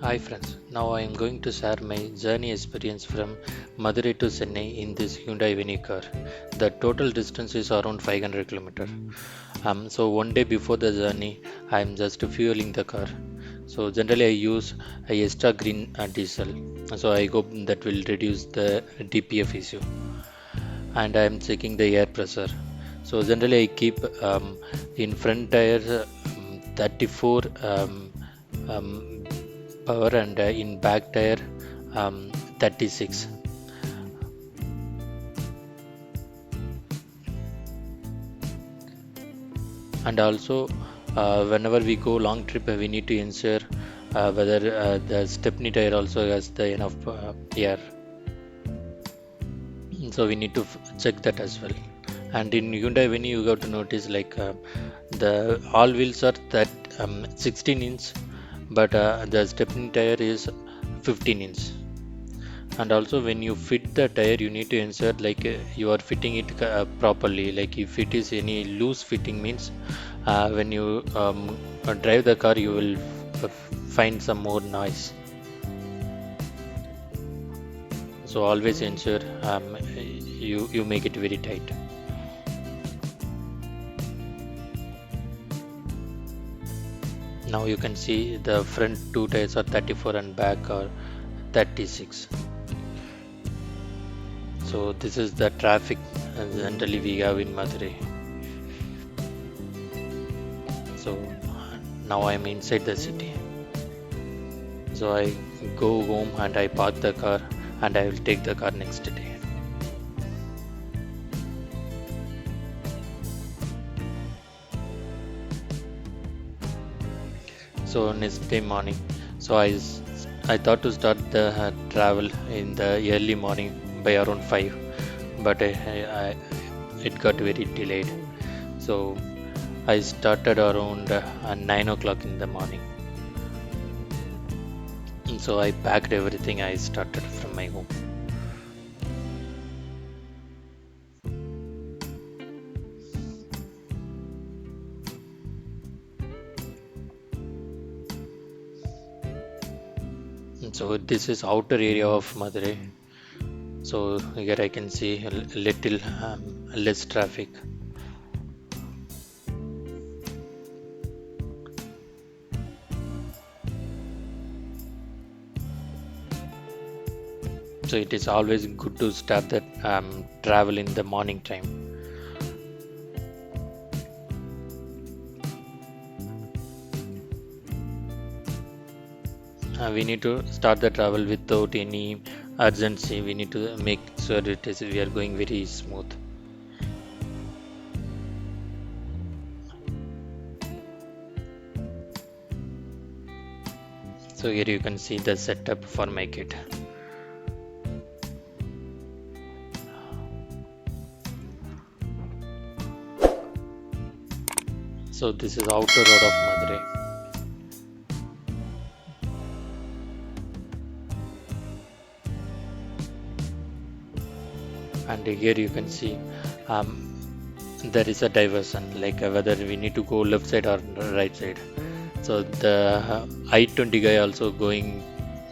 Hi friends, now I am going to share my journey experience from Madurai to Chennai in this Hyundai Venue car. The total distance is around 500 km. So one day before the journey, I am just fueling the car. So generally I use a extra green diesel. So I hope that will reduce the DPF issue. And I am checking the air pressure. So generally I keep in front tire 34 um, power and in back tire 36. And also whenever we go long trip we need to ensure whether the stepney tire also has the enough air, so we need to check that as well. And in Hyundai when you got to notice like the all wheels are that 16 inch, but the stepney tire is 15 inch. And also when you fit the tire you need to ensure like you are fitting it properly. Like if it is any loose fitting means when you drive the car you will find some more noise. So always ensure you make it very tight. Now you can see the front two tires are 34 and back are 36. So this is the traffic generally we have in Madurai. So now I am inside the city. So I go home and I park the car and I will take the car next day. So next day morning, so I thought to start the travel in the early morning by around 5, but it got very delayed. So I started around 9 o'clock in the morning. And so I packed everything. I started from my home. And so this is outer area of Madurai. So here I can see a little less traffic. So it is always good to start that travel in the morning time. We need to start the travel without any urgency. We need to make sure it is we are going very smooth. So here you can see the setup for my kit. So this is outer road of Madurai. And here you can see um, there is a diversion, like whether we need to go left side or right side. So the I-20 guy also going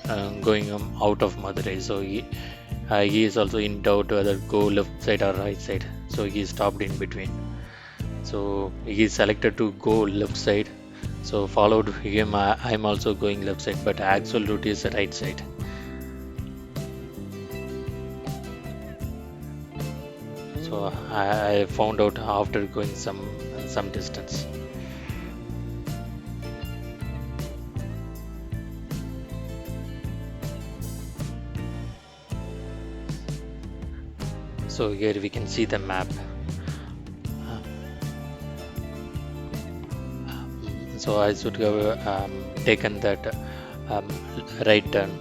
out of Madurai. So he is also in doubt whether go left side or right side. So he stopped in between. So he selected to go left side. So followed him. I'm also going left side, but actual route is right side. So I found out after going some distance. So here we can see the map. So I should have taken that um, right turn.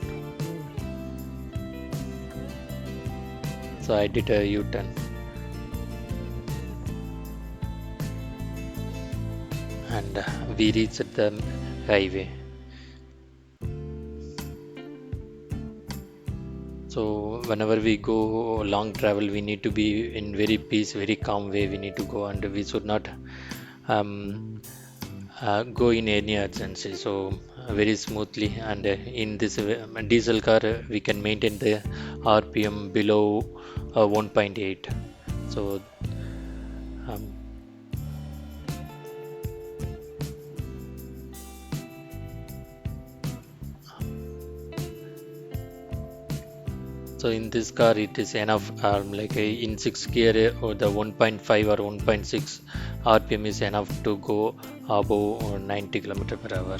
So I did a U-turn and we reached the highway. So whenever we go long travel, we need to be in very peace, very calm way. We need to go, and we should not um, go in any urgency. So very smoothly, and in this diesel car, we can maintain the RPM below 1.8. So um, so in this car, it is enough. Like in six gear, or the 1.5 or 1.6 RPM is enough to go above 90 kilometer per hour.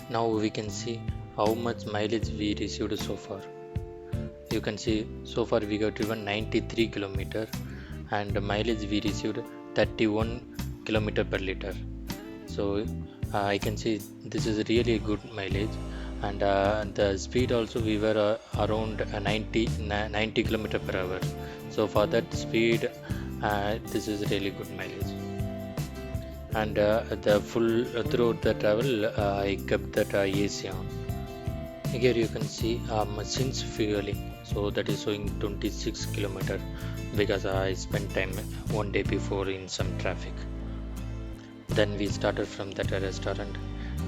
Now we can see how much mileage we received so far. You can see so far we got driven 93 kilometer, and the mileage we received 31 kilometer per liter. So I can see this is really good mileage, and the speed also we were around 90 kilometer per hour. So for that speed, this is really good mileage. And the full throughout the travel, I kept that AC on. Here you can see since fueling, so that is showing 26 kilometer, because I spent time one day before in some traffic. Then we started from that restaurant,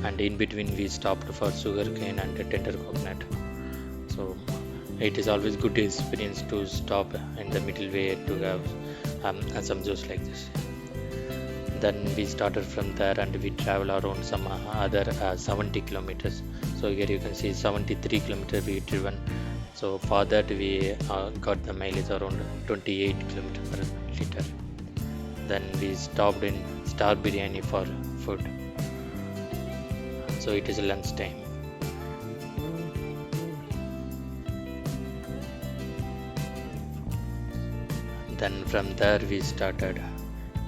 and in between we stopped for sugarcane and tender coconut. So it is always good experience to stop in the middle way to have some juice like this. Then we started from there, and we travel around some other 70 kilometers. So here you can see 73 kilometers we driven. So for that we got the mileage around 28 kilometers per liter. Then we stopped in Star Biryani for food. So it is lunch time. Then from there we started,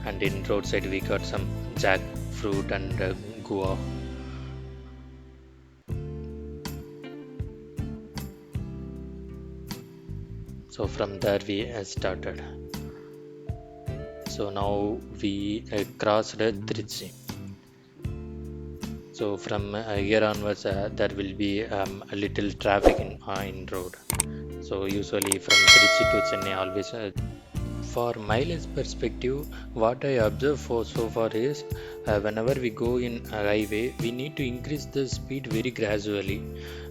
and in roadside we got some jackfruit and guava. So from there we started. So now we crossed Trichy. So from here onwards, there will be a little traffic in road. So usually from Trichy to Chennai, always for mileage perspective, what I observe for so far is whenever we go in a highway, we need to increase the speed very gradually,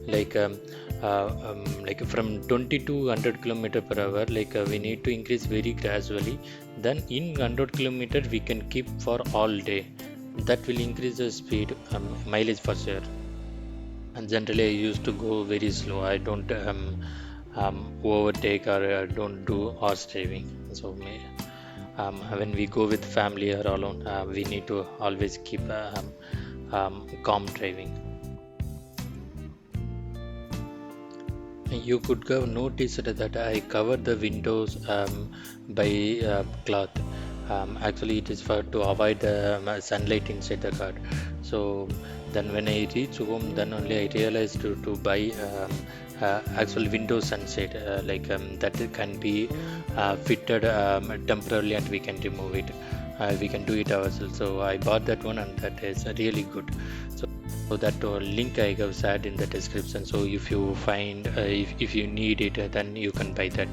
like like from 20 to 100 kilometer per hour. Like we need to increase very gradually. Then in 100 kilometer we can keep for all day. That will increase the speed, mileage for sure. And generally I used to go very slow. I don't overtake, or don't do horse driving. So when we go with family or alone, we need to always keep calm driving. You could have noticed that I covered the windows by cloth. Actually, it is for to avoid the sunlight inside the car. So then, when I reach home, then only I realized to buy actual window sunset, like that it can be fitted temporarily, and we can remove it. We can do it ourselves. So I bought that one, and that is really good. So that link I have shared in the description. So if you find if you need it, then you can buy that.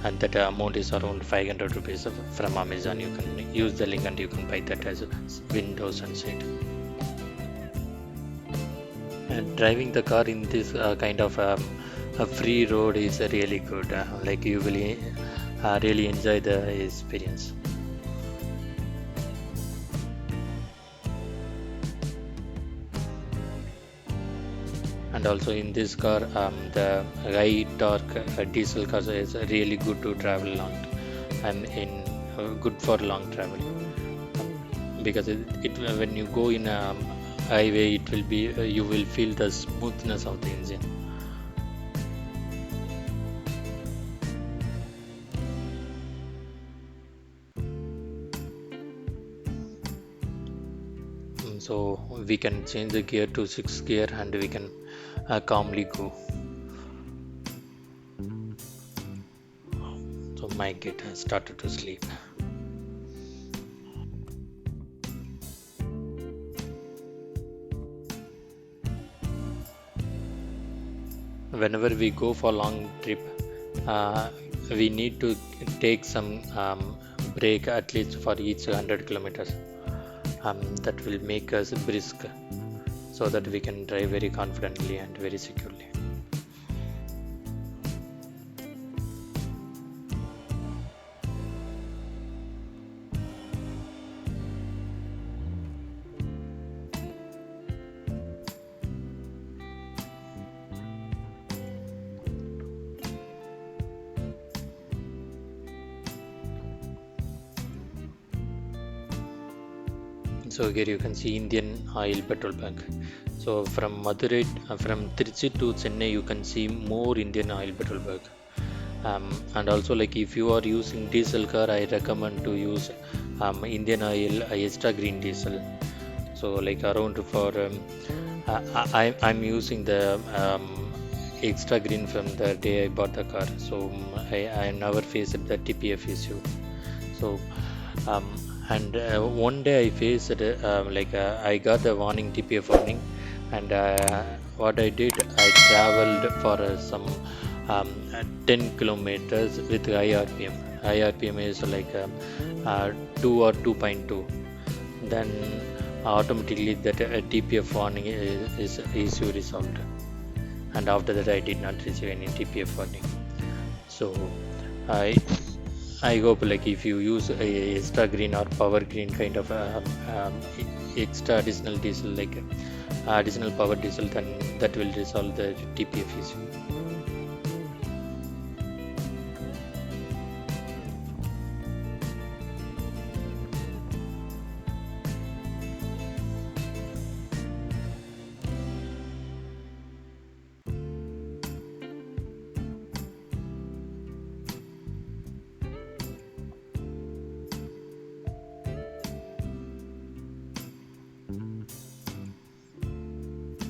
And that amount is around 500 rupees from Amazon. You can use the link and you can buy that as a Windows Sunset. And driving the car in this kind of a free road is really good. Like you will really enjoy the experience. And also in this car, the high torque diesel car is really good to travel long, and in good for long travel, because it when you go in a highway, it will be you will feel the smoothness of the engine. So we can change the gear to 6 gear, and we can calmly go. So my kid has started to sleep. whenever we go for long trip, uh, we need to take some break at least for each 100 kilometers. That will make us brisk so that we can drive very confidently and very securely. So here you can see Indian Oil petrol bunk. So from Madurai, from Trichy to Chennai, you can see more Indian Oil petrol bunk. And also, like if you are using diesel car, I recommend to use Indian Oil extra green diesel. So like around for I'm using the extra green from the day I bought the car. So I never faced the TPF issue. So um, and one day I faced I got the warning, TPF warning, and what I did, I traveled for some 10 kilometers with high RPM. High RPM is like 2 or 2.2. Then automatically that TPF warning is issue resolved. And after that, I did not receive any TPF warning. So I I hope like if you use a extra green or power green kind of extra additional diesel, like additional power diesel, then that will resolve the TPF issue.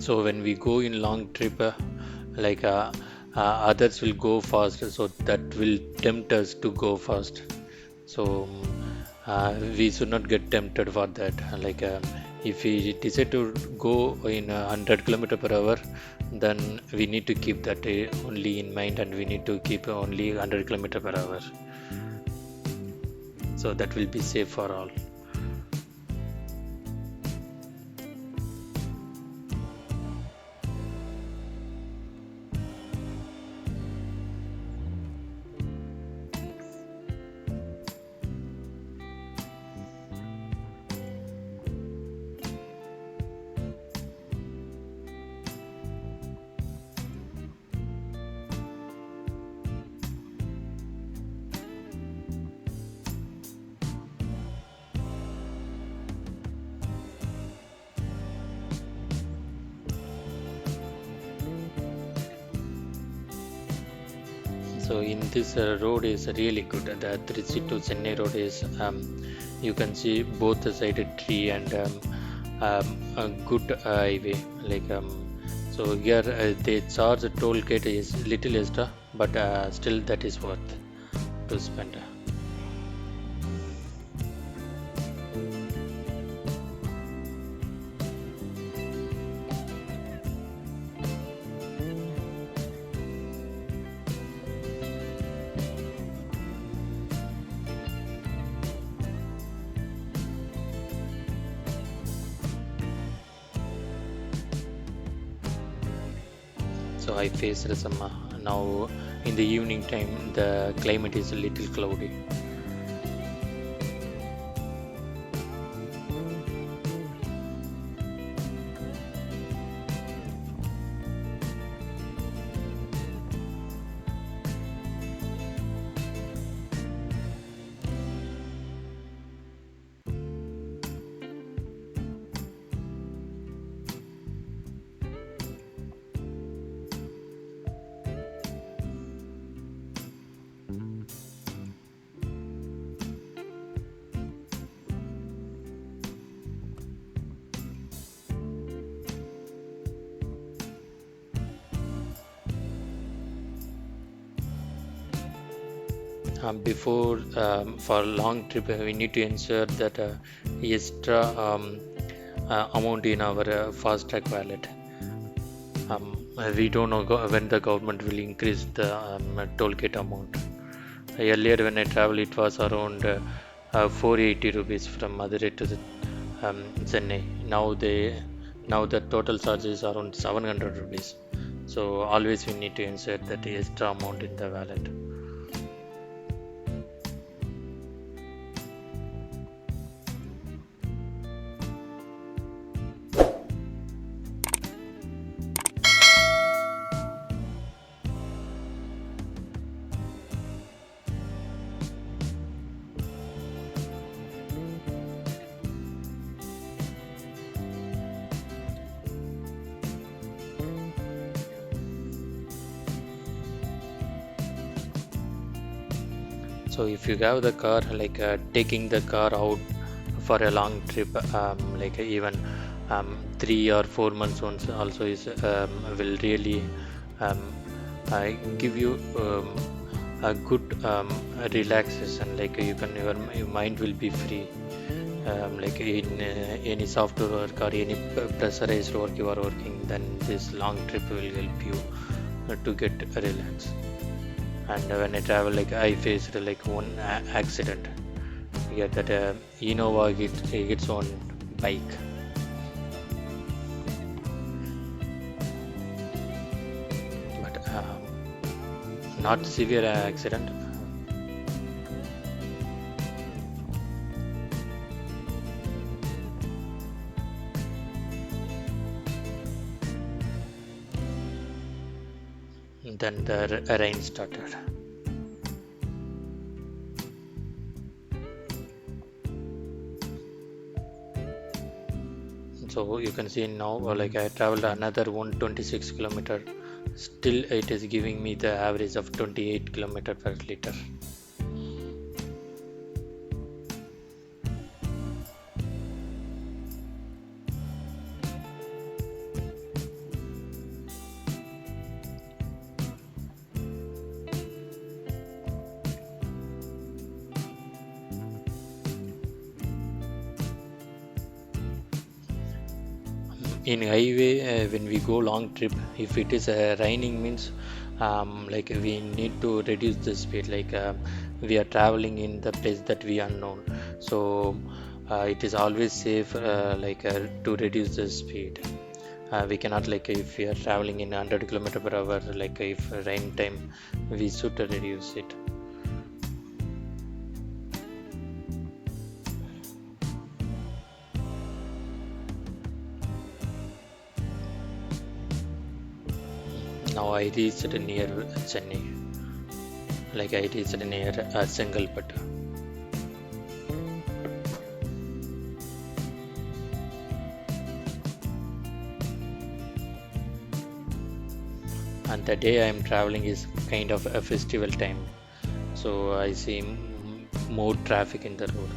So when we go in long trip, like others will go fast, so that will tempt us to go fast. So we should not get tempted for that. If we decide to go in 100 kilometer per hour, then we need to keep that only in mind, and we need to keep only 100 kilometer per hour. So that will be safe for all. So in this road is really good. The Trichy to Chennai road is you can see both the sided tree and a good highway. So here they charge a toll gate is little extra, but still that is worth to spend. So I faced some now in the evening time the climate is a little cloudy. Before for long trip, we need to ensure that extra amount in our fast track wallet. We don't know when the government will increase the toll gate amount. Earlier, when I travel, it was around 480 rupees from Madurai to the Chennai. Now the total charge is around 700 rupees. So always we need to insert that extra amount in the wallet. So if you have the car, like taking the car out for a long trip, like even 3 or 4 months once, also is will really um, give you a good relaxation. Like your mind will be free. Like in any software work or any pressurized work you are working, then this long trip will help you to get relaxed. And when I travel, like I faced like one accident. Yeah, that Innova gets on bike, but not severe accident. Then the rain started. So you can see now, like I traveled another 126 kilometer. Still, it is giving me the average of 28 kilometer per liter. In highway, when we go long trip, if it is raining means like we need to reduce the speed. Like we are traveling in the place that we unknown, so it is always safe to reduce the speed. We cannot, like if we are traveling in 100 kilometer per hour, like if rain time, we should reduce it. Now I reached near Chennai, like I reached near Sengalpattu. And the day I am traveling is kind of a festival time, so I see more traffic in the road.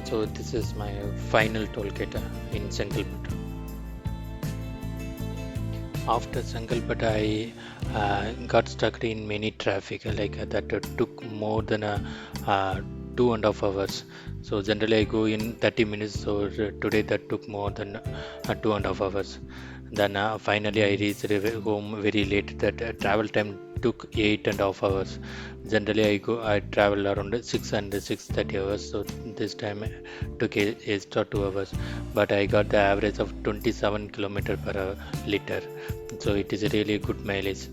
So this is my final toll gate in Sengalpattu. After Sengalpattu, I got stuck in many traffic, like that took more than 2.5 hours. So generally I go in 30 minutes. So today that took more than 2.5 hours. Then finally I reached home very late. That travel time took 8.5 hours. Generally I travel around 6 and 6:30 hours. So this time took extra 2 hours. But I got the average of 27 kilometer per hour liter. So it is a really good mileage.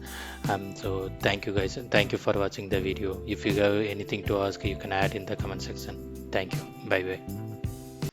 So thank you guys. Thank you for watching the video. If you have anything to ask, you can add in the comment section. Thank you. Bye bye.